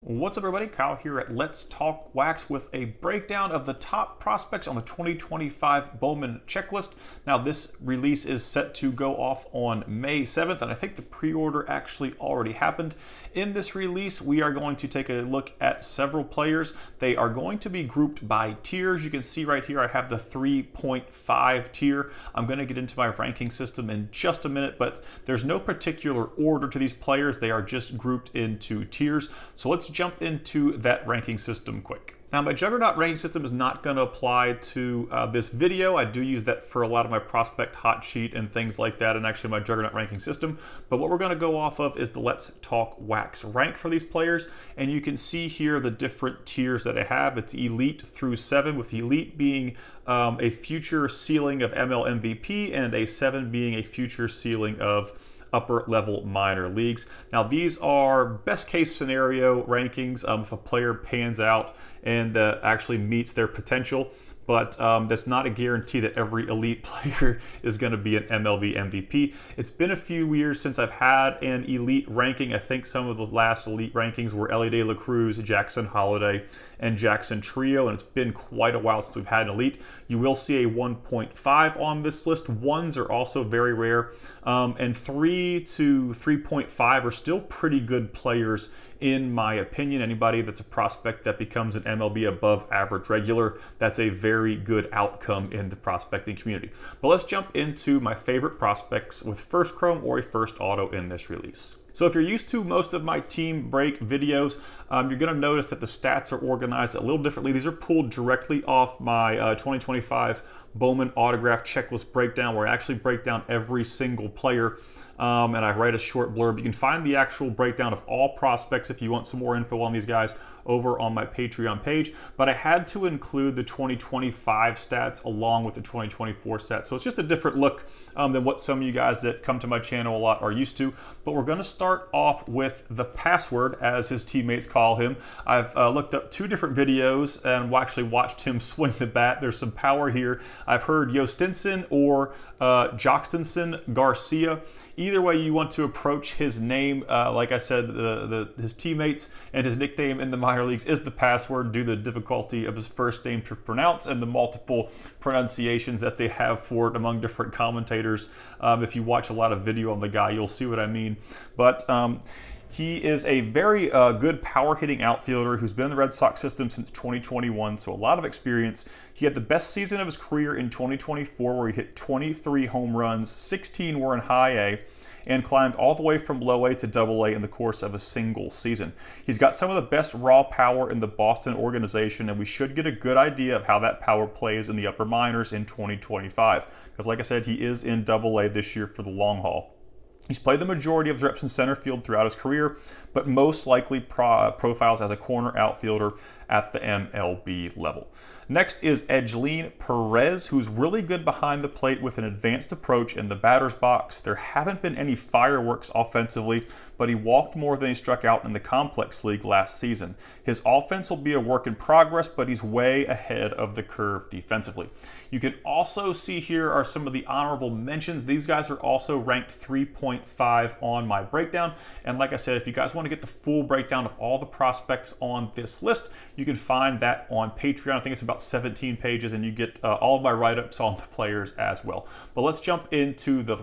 What's up, everybody? Kyle here at Let's Talk Wax with a breakdown of the top prospects on the 2025 Bowman checklist. Now, this release is set to go off on May 7th, and I think the pre-order actually already happened. In this release, we are going to take a look at several players. They are going to be grouped by tiers. You can see right here I have the 3.5 tier. I'm going to get into my ranking system in just a minute, but there's no particular order to these players. They are just grouped into tiers. So let's jump into that ranking system quick. Now, my Juggernaut ranking system is not going to apply to this video. I do use that for a lot of my prospect hot sheet and things like that, and actually my Juggernaut ranking system. But what we're going to go off of is the Let's Talk Wax rank for these players, and you can see here the different tiers that I have. It's Elite through 7, with Elite being a future ceiling of ML MVP and a 7 being a future ceiling of upper level minor leagues. Now, these are best case scenario rankings if a player pans out and actually meets their potential, but that's not a guarantee that every elite player is going to be an MLB MVP. It's been a few years since I've had an elite ranking. I think some of the last elite rankings were Elly De La Cruz, Jackson Holliday, and Jackson Trio, and it's been quite a while since we've had an elite. You will see a 1.5 on this list. Ones are also very rare, and 3 to 3.5 are still pretty good players in my opinion. Anybody that's a prospect that becomes an MLB above average regular, that's a very good outcome in the prospecting community. But let's jump into my favorite prospects with first chrome or a first auto in this release. So if you're used to most of my team break videos, you're going to notice that the stats are organized a little differently. These are pulled directly off my 2025 Bowman autograph checklist breakdown, where I actually break down every single player and I write a short blurb. You can find the actual breakdown of all prospects if you want some more info on these guys over on my Patreon page, but I had to include the 2025 stats along with the 2024 stats. So it's just a different look than what some of you guys that come to my channel a lot are used to. But we're going to start off with the password, as his teammates call him. I've looked up 2 different videos and actually watched him swing the bat. There's some power here. I've heard Yostinson or Joxtonson Garcia. Either way you want to approach his name, like I said, his teammates and his nickname in the minor leagues is the password due to the difficulty of his first name to pronounce and the multiple pronunciations that they have for it among different commentators. If you watch a lot of video on the guy, you'll see what I mean. But he is a very good power-hitting outfielder who's been in the Red Sox system since 2021, so a lot of experience. He had the best season of his career in 2024, where he hit 23 home runs, 16 were in high A, and climbed all the way from low A to double A in the course of a single season. He's got some of the best raw power in the Boston organization, and we should get a good idea of how that power plays in the upper minors in 2025. Because like I said, he is in double A this year for the long haul. He's played the majority of his reps in center field throughout his career, but most likely profiles as a corner outfielder at the MLB level. Next is Edgelin Perez, who's really good behind the plate with an advanced approach in the batter's box. There haven't been any fireworks offensively, but he walked more than he struck out in the complex league last season. His offense will be a work in progress, but he's way ahead of the curve defensively. You can also see here are some of the honorable mentions. These guys are also ranked 3.5 on my breakdown. And like I said, if you guys want to get the full breakdown of all the prospects on this list, you can find that on Patreon. I think it's about 17 pages, and you get all of my write-ups on the players as well. But let's jump into the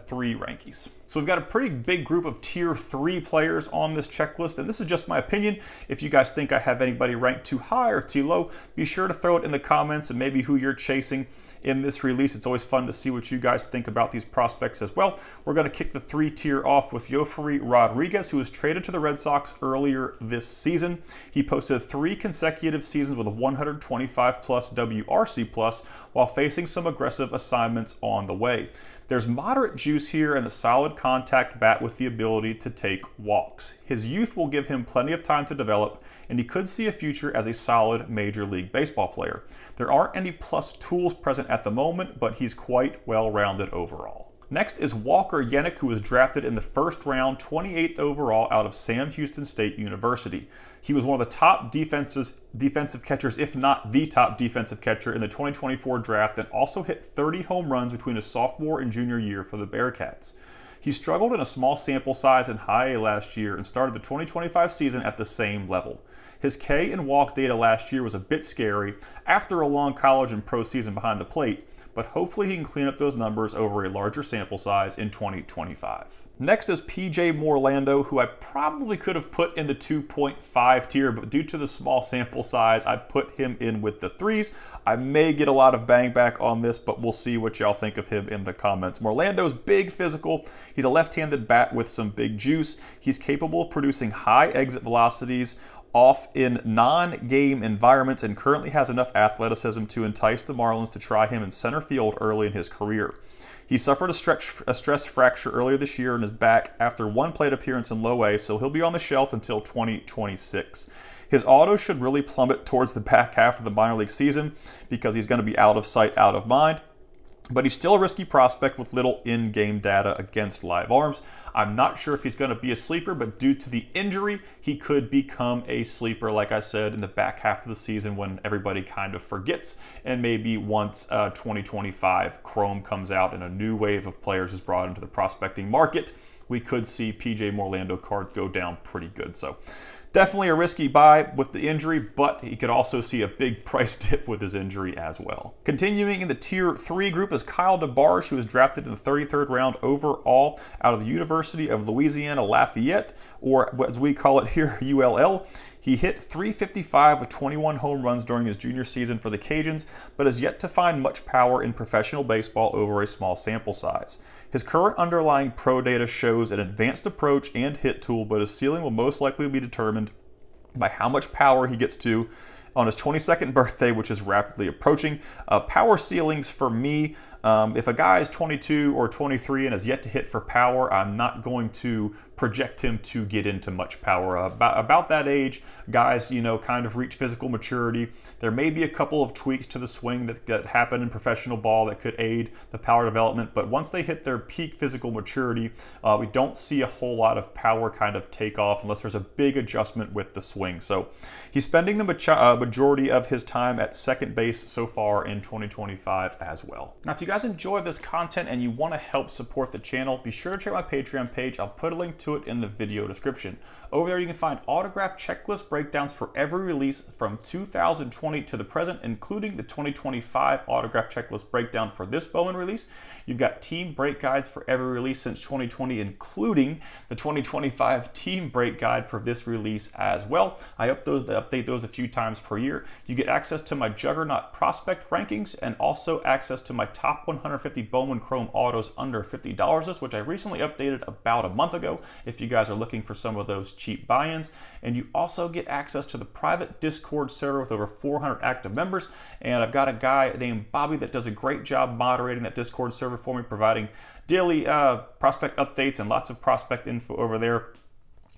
3 rankies. So we've got a pretty big group of tier 3 players on this checklist, and this is just my opinion. If you guys think I have anybody ranked too high or too low, be sure to throw it in the comments and maybe who you're chasing in this release. It's always fun to see what you guys think about these prospects as well. We're going to kick the 3 tier off with Yofri Rodriguez, who was traded to the Red Sox earlier this season. He posted 3 consecutive seasons with a 125 plus WRC plus while facing some aggressive assignments on the way. There's moderate juice here and a solid contact bat with the ability to take walks. His youth will give him plenty of time to develop, and he could see a future as a solid Major League Baseball player. There aren't any plus tools present at the moment, but he's quite well-rounded overall. Next is Walker Yenick, who was drafted in the first round, 28th overall out of Sam Houston State University. He was one of the top defensive catchers, if not the top defensive catcher in the 2024 draft, and also hit 30 home runs between his sophomore and junior year for the Bearcats. He struggled in a small sample size in high A last year and started the 2025 season at the same level. His K and walk data last year was a bit scary after a long college and pro season behind the plate, but hopefully he can clean up those numbers over a larger sample size in 2025. Next is PJ Morlando, who I probably could have put in the 2.5 tier, but due to the small sample size, I put him in with the 3s. I may get a lot of bang back on this, but we'll see what y'all think of him in the comments. Morlando's big physical. He's a left-handed bat with some big juice. He's capable of producing high exit velocities off in non-game environments and currently has enough athleticism to entice the Marlins to try him in center field early in his career. He suffered a stress fracture earlier this year in his back after one plate appearance in low A, so he'll be on the shelf until 2026. His auto should really plummet towards the back half of the minor league season because he's going to be out of sight, out of mind. But he's still a risky prospect with little in-game data against live arms. I'm not sure if he's going to be a sleeper, but due to the injury, he could become a sleeper, like I said, in the back half of the season when everybody kind of forgets, and maybe once 2025 Chrome comes out and a new wave of players is brought into the prospecting market, we could see PJ Morlando cards go down pretty good. So definitely a risky buy with the injury, but he could also see a big price dip with his injury as well. Continuing in the Tier 3 group is Kyle DeBarge, who was drafted in the 33rd round overall out of the University of Louisiana Lafayette, or as we call it here, ULL. He hit .355 with 21 home runs during his junior season for the Cajuns, but has yet to find much power in professional baseball over a small sample size. His current underlying pro data shows an advanced approach and hit tool, but his ceiling will most likely be determined by how much power he gets to on his 22nd birthday, which is rapidly approaching. Power ceilings for me, if a guy is 22 or 23 and has yet to hit for power, I'm not going to project him to get into much power. About that age, guys, kind of reach physical maturity. There may be a couple of tweaks to the swing that happen in professional ball that could aid the power development, but once they hit their peak physical maturity, we don't see a whole lot of power kind of take off unless there's a big adjustment with the swing. So he's spending the majority of his time at second base so far in 2025 as well. Now, if you guys enjoy this content and you want to help support the channel, be sure to check my Patreon page. I'll put a link to it in the video description. Over there you can find autograph checklist breakdowns for every release from 2020 to the present, including the 2025 autograph checklist breakdown for this Bowman release. You've got team break guides for every release since 2020, including the 2025 team break guide for this release as well. I update those a few times per year. You get access to my Juggernaut prospect rankings and also access to my top 150 Bowman Chrome autos under $50 list, which I recently updated about a month ago if you guys are looking for some of those cheap buy-ins. And you also get access to the private Discord server with over 400 active members. And I've got a guy named Bobby that does a great job moderating that Discord server for me, providing daily prospect updates and lots of prospect info over there.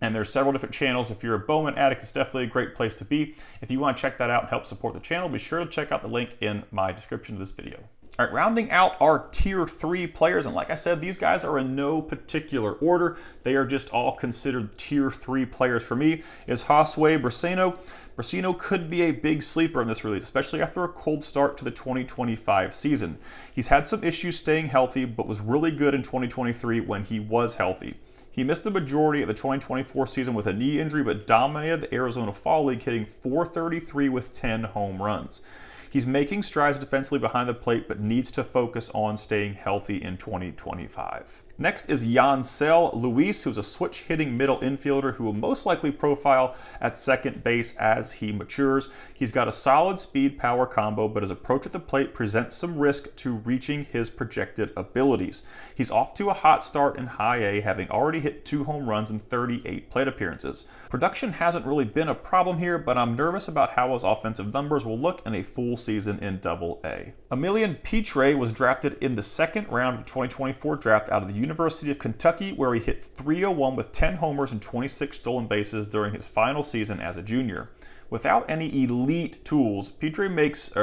And there's several different channels. If you're a Bowman addict, it's definitely a great place to be. If you want to check that out and help support the channel, be sure to check out the link in my description of this video. All right, rounding out our Tier 3 players, and like I said, these guys are in no particular order. They are just all considered Tier 3 players for me, is Josue Briseno. Briseno could be a big sleeper in this release, especially after a cold start to the 2025 season. He's had some issues staying healthy, but was really good in 2023 when he was healthy. He missed the majority of the 2024 season with a knee injury, but dominated the Arizona Fall League, hitting .433 with 10 home runs. He's making strides defensively behind the plate, but needs to focus on staying healthy in 2025. Next is Yancel Luis, who's a switch-hitting middle infielder who will most likely profile at second base as he matures. He's got a solid speed-power combo, but his approach at the plate presents some risk to reaching his projected abilities. He's off to a hot start in high A, having already hit 2 home runs in 38 plate appearances. Production hasn't really been a problem here, but I'm nervous about how his offensive numbers will look in a full season in Double A. Emilian Pitre was drafted in the second round of the 2024 draft out of the University of Kentucky, where he hit .301 with 10 homers and 26 stolen bases during his final season as a junior. Without any elite tools, Pitre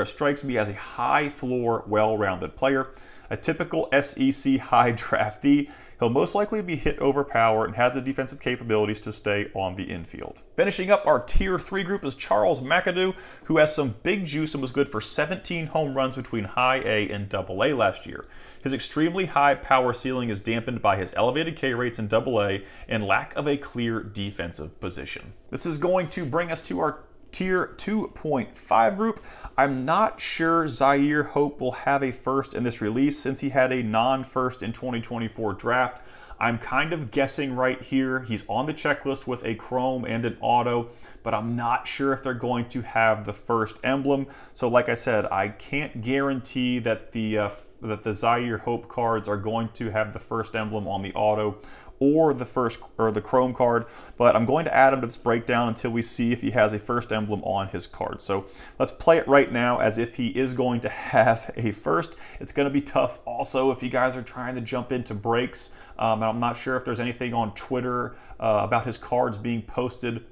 strikes me as a high-floor, well-rounded player, a typical SEC high draftee. He'll most likely be hit over power and has the defensive capabilities to stay on the infield. Finishing up our Tier 3 group is Charles McAdoo, who has some big juice and was good for 17 home runs between High A and Double A last year. His extremely high power ceiling is dampened by his elevated K rates in Double A and lack of a clear defensive position. This is going to bring us to our Tier 2.5 group. I'm not sure Zaire Hope will have a first in this release since he had a non-first in 2024 draft. I'm kind of guessing right here. He's on the checklist with a chrome and an auto, but I'm not sure if they're going to have the first emblem. So like I said, I can't guarantee that the Zaire Hope cards are going to have the first emblem on the auto or the chrome card, but I'm going to add him to this breakdown until we see if he has a first emblem on his card. So let's play it right now as if he is going to have a first. It's going to be tough also if you guys are trying to jump into breaks. And I'm not sure if there's anything on Twitter about his cards being posted.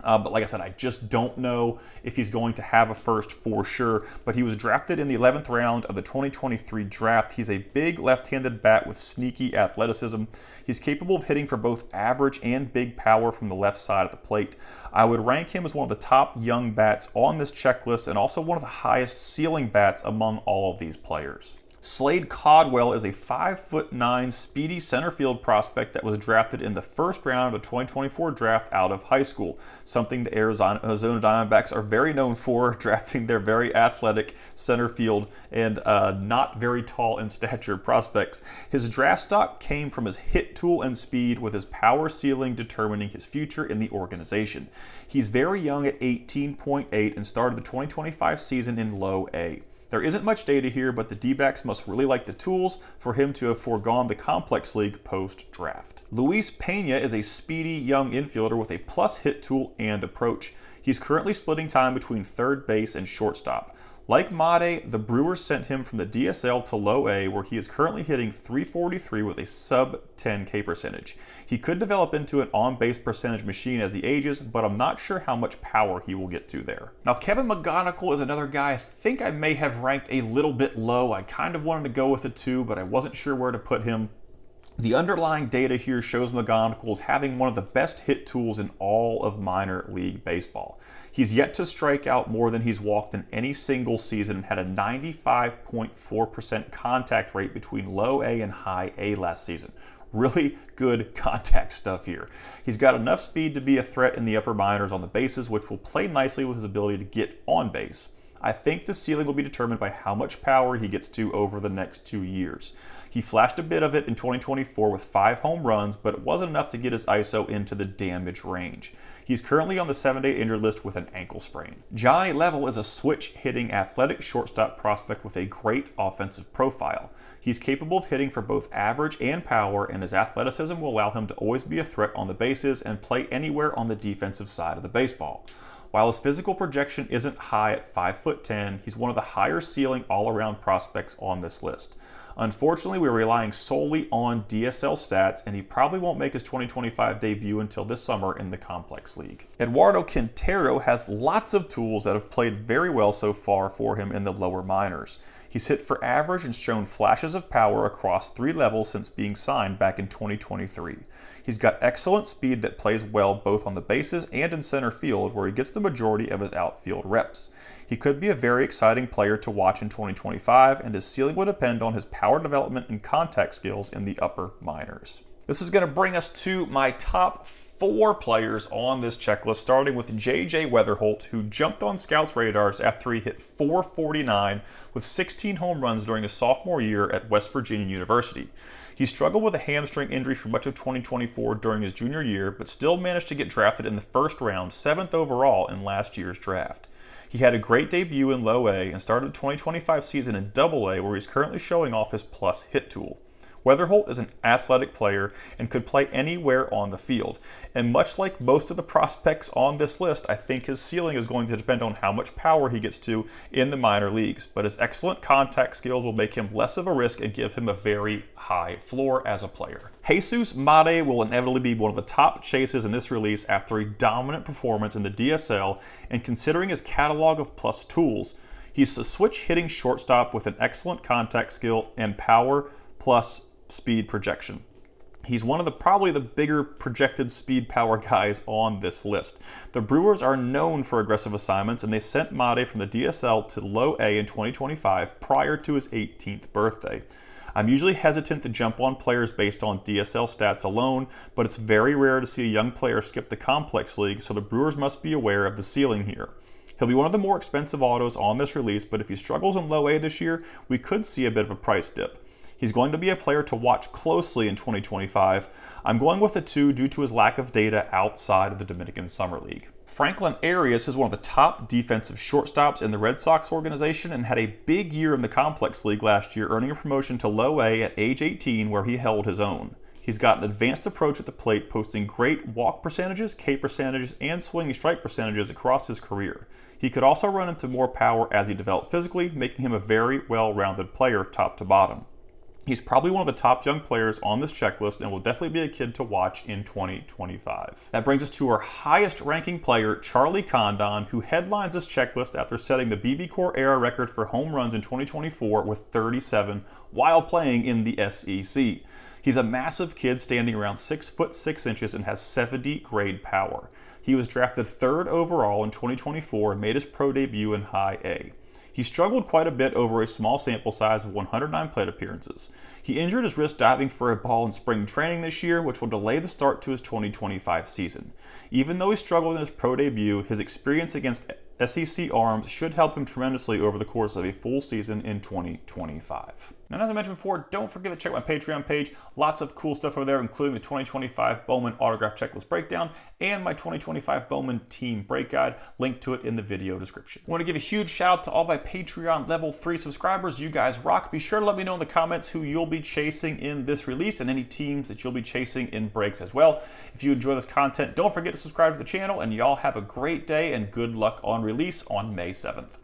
But like I said, I just don't know if he's going to have a first for sure. But he was drafted in the 11th round of the 2023 draft. He's a big left-handed bat with sneaky athleticism. He's capable of hitting for both average and big power from the left side of the plate. I would rank him as one of the top young bats on this checklist and also one of the highest ceiling bats among all of these players. Slade Codwell is a 5'9" speedy center field prospect that was drafted in the first round of the 2024 draft out of high school, something the Arizona Diamondbacks are very known for, drafting their very athletic center field and not very tall in stature prospects. His draft stock came from his hit tool and speed, with his power ceiling determining his future in the organization. He's very young at 18.8 and started the 2025 season in Low A. There isn't much data here, but the D-backs must really like the tools for him to have foregone the complex league post-draft. Luis Pena is a speedy young infielder with a plus hit tool and approach. He's currently splitting time between third base and shortstop. Like Made, the Brewers sent him from the DSL to Low A, where he is currently hitting .343 with a sub-10 K percentage. He could develop into an on-base percentage machine as he ages, but I'm not sure how much power he will get to there. Now, Kevin McGonigal is another guy I think I may have ranked a little bit low. I kind of wanted to go with a 2, but I wasn't sure where to put him. The underlying data here shows McGonigal as having one of the best hit tools in all of minor league baseball. He's yet to strike out more than he's walked in any single season and had a 95.4% contact rate between Low A and High A last season. Really good contact stuff here. He's got enough speed to be a threat in the upper minors on the bases, which will play nicely with his ability to get on base. I think the ceiling will be determined by how much power he gets to over the next 2 years. He flashed a bit of it in 2024 with 5 home runs, but it wasn't enough to get his ISO into the damage range. He's currently on the 7-day injured list with an ankle sprain. Johnny Level is a switch-hitting athletic shortstop prospect with a great offensive profile. He's capable of hitting for both average and power, and his athleticism will allow him to always be a threat on the bases and play anywhere on the defensive side of the baseball. While his physical projection isn't high at 5'10", he's one of the higher ceiling all-around prospects on this list. Unfortunately, we're relying solely on DSL stats, and he probably won't make his 2025 debut until this summer in the Complex League. Eduardo Quintero has lots of tools that have played very well so far for him in the lower minors. He's hit for average and shown flashes of power across 3 levels since being signed back in 2023. He's got excellent speed that plays well both on the bases and in center field, where he gets the majority of his outfield reps. He could be a very exciting player to watch in 2025, and his ceiling will depend on his power development and contact skills in the upper minors. This is going to bring us to my top 4 players on this checklist, starting with J.J. Weatherholt, who jumped on scouts' radars after he hit .449 with 16 home runs during his sophomore year at West Virginia University. He struggled with a hamstring injury for much of 2024 during his junior year, but still managed to get drafted in the first round, 7th overall in last year's draft. He had a great debut in Low A and started the 2025 season in Double A, where he's currently showing off his plus hit tool. Weatherholt is an athletic player and could play anywhere on the field. And much like most of the prospects on this list, I think his ceiling is going to depend on how much power he gets to in the minor leagues. But his excellent contact skills will make him less of a risk and give him a very high floor as a player. Jesus Made will inevitably be one of the top chases in this release after a dominant performance in the DSL, and considering his catalog of plus tools, he's a switch-hitting shortstop with an excellent contact skill and power plus speed projection. He's one of probably the bigger projected speed power guys on this list. The Brewers are known for aggressive assignments, and they sent Made from the DSL to low A in 2025 prior to his 18th birthday. I'm usually hesitant to jump on players based on DSL stats alone, but it's very rare to see a young player skip the complex league, so the Brewers must be aware of the ceiling here. He'll be one of the more expensive autos on this release, but if he struggles in low A this year, we could see a bit of a price dip. He's going to be a player to watch closely in 2025. I'm going with the 2 due to his lack of data outside of the Dominican Summer League. Franklin Arias is one of the top defensive shortstops in the Red Sox organization and had a big year in the Complex League last year, earning a promotion to low A at age 18 where he held his own. He's got an advanced approach at the plate, posting great walk percentages, K percentages, and swinging strike percentages across his career. He could also run into more power as he developed physically, making him a very well-rounded player top to bottom. He's probably one of the top young players on this checklist and will definitely be a kid to watch in 2025. That brings us to our highest ranking player, Charlie Condon, who headlines this checklist after setting the BB Core era record for home runs in 2024 with 37 while playing in the SEC. He's a massive kid standing around 6'6" and has 70 grade power. He was drafted 3rd overall in 2024 and made his pro debut in high A. He struggled quite a bit over a small sample size of 109 plate appearances. He injured his wrist diving for a ball in spring training this year, which will delay the start to his 2025 season. Even though he struggled in his pro debut, his experience against SEC arms should help him tremendously over the course of a full season in 2025. And as I mentioned before, don't forget to check my Patreon page. Lots of cool stuff over there, including the 2025 Bowman Autograph Checklist Breakdown and my 2025 Bowman Team Break Guide. Link to it in the video description. I want to give a huge shout out to all my Patreon Level 3 subscribers. You guys rock. Be sure to let me know in the comments who you'll be chasing in this release and any teams that you'll be chasing in breaks as well. If you enjoy this content, don't forget to subscribe to the channel, and y'all have a great day and good luck on release on May 7th.